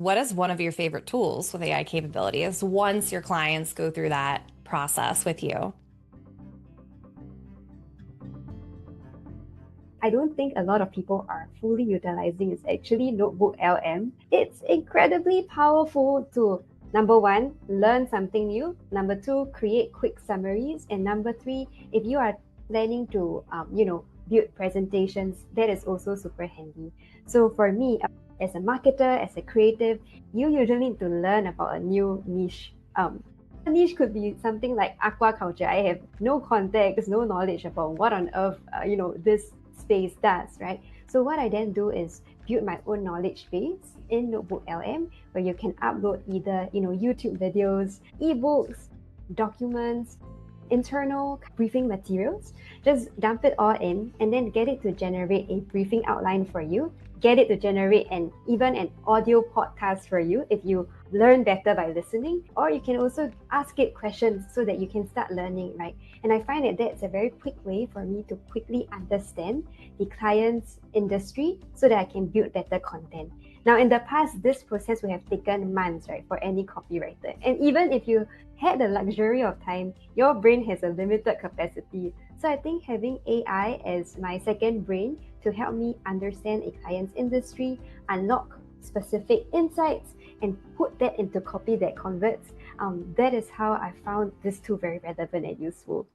What is one of your favorite tools with AI capabilities once your clients go through that process with you? I don't think a lot of people are fully utilizing is actually NotebookLM. It's incredibly powerful to number one, learn something new. Number two, create quick summaries. And number three, if you are planning to, build presentations, that is also super handy. So for me, as a marketer, as a creative, you usually need to learn about a new niche. A niche could be something like aquaculture. I have no context, no knowledge about what on earth, this space does, right? So what I then do is build my own knowledge base in NotebookLM, where you can upload either, YouTube videos, ebooks, documents, internal briefing materials. Just dump it all in and then get it to generate a briefing outline for you. Get it to generate even an audio podcast for you if you learn better by listening. Or you can also ask it questions so that you can start learning, right? And I find that that's a very quick way for me to quickly understand the client's industry so that I can build better content. Now, in the past, this process would have taken months, right, for any copywriter. And even if you had the luxury of time, your brain has a limited capacity. So I think having AI as my second brain to help me understand a client's industry, unlock specific insights, and put that into copy that converts, that is how I found this tool very relevant and useful.